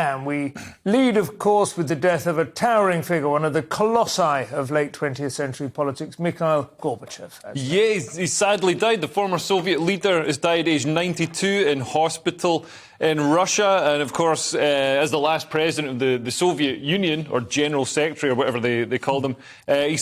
And we lead, of course, with the death of a towering figure, one of the colossi of late 20th century politics, Mikhail Gorbachev. Yeah, he sadly died. The former Soviet leader has died aged 92 in hospital in Russia. And, of course, as the last president of the Soviet Union, or General Secretary, or whatever they called him, he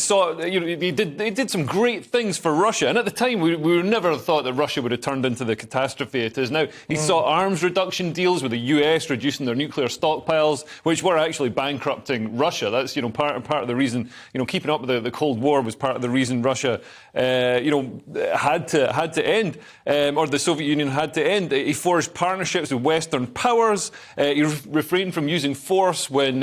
did some great things for Russia. And at the time, we never thought that Russia would have turned into the catastrophe it is now. He sought arms reduction deals with the US, reducing their nuclear stockpiles, which were actually bankrupting Russia. That's, part of the reason, keeping up with the Cold War was part of the reason Russia, had to end, or the Soviet Union had to end. He forged partnerships with Western powers. He refrained from using force when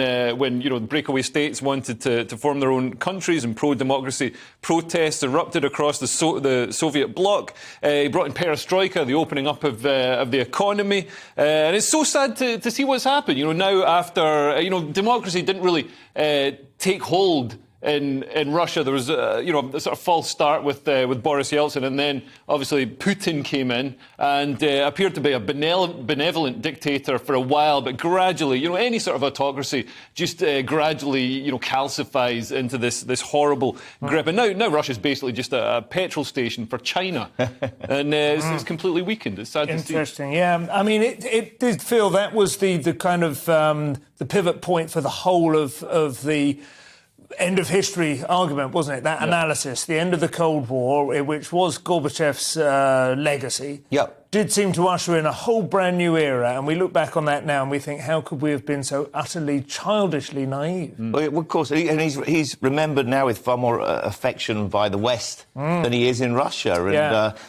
breakaway states wanted to form their own countries, and pro-democracy protests erupted across the Soviet bloc. He brought in perestroika, the opening up of the economy, and it's so sad to see what's happened. Now after democracy didn't really take hold in Russia. There was a sort of false start with Boris Yeltsin, and then obviously Putin came in and appeared to be a benevolent dictator for a while, but gradually, any sort of autocracy just gradually, calcifies into this horrible grip. And now Russia's basically just a petrol station for China, and it's completely weakened. It's sad to see. Interesting, yeah. I mean, it did feel that was the kind of the pivot point for the whole of the end of history argument, wasn't it? That analysis, the end of the Cold War, which was Gorbachev's legacy, did seem to usher in a whole brand new era. And we look back on that now and we think, how could we have been so utterly childishly naive? Well, of course, and he's remembered now with far more affection by the West than he is in Russia.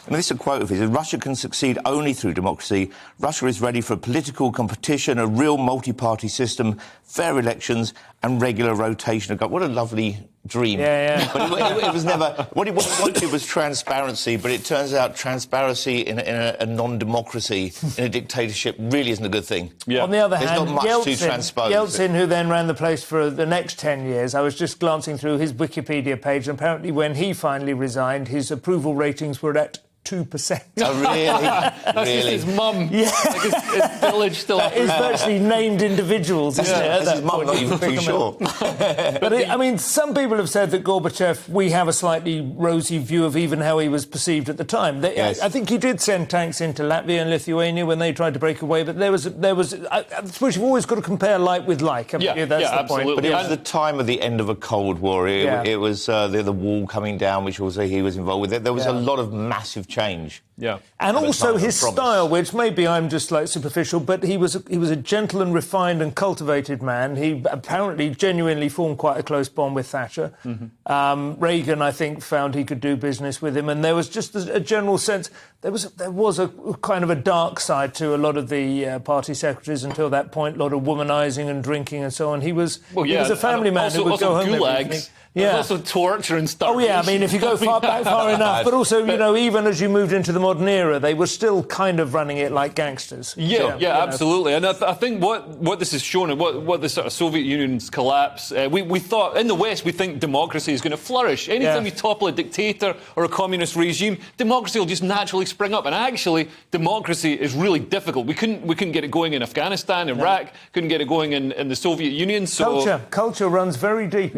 And this is a quote of his: "Russia can succeed only through democracy. Russia is ready for political competition, a real multi-party system, fair elections, and regular rotation of government." What a lovely dream. But it was never... What he wanted was transparency, but it turns out transparency in a non-democracy, in a dictatorship, really isn't a good thing. On the other hand, there's not much to transpose. Yeltsin, who then ran the place for the next 10 years, I was just glancing through his Wikipedia page, and apparently when he finally resigned, his approval ratings were at 2%. Oh, really? That's just his mum. Yeah. Like his village still. It's virtually named individuals, isn't it? His mum, not even too sure. But some people have said that Gorbachev, we have a slightly rosy view of even how he was perceived at the time. I think he did send tanks into Latvia and Lithuania when they tried to break away, but there was. I suppose you've always got to compare like with like. That's the absolutely. point. But it was the time of the end of a Cold War. It was the wall coming down, which also he was involved with. There was a lot of massive change. And also his style, which maybe I'm just like superficial, but he was a gentle and refined and cultivated man. He apparently genuinely formed quite a close bond with Thatcher. Reagan, I think, found he could do business with him, and there was just a general sense there was a kind of a dark side to a lot of the party secretaries until that point. A lot of womanising and drinking and so on. He was a family man who would go home every evening. There's also torture and stuff. Oh, yeah, I mean, if you go back far enough. But also, even as you moved into the modern era, they were still kind of running it like gangsters. Absolutely. And I think what this has shown, and what the sort of Soviet Union's collapse, we thought, in the West, we think democracy is going to flourish. Anytime you topple a dictator or a communist regime, democracy will just naturally spring up. And actually, democracy is really difficult. We couldn't get it going in Afghanistan, Iraq, couldn't get it going in the Soviet Union. So Culture runs very deep.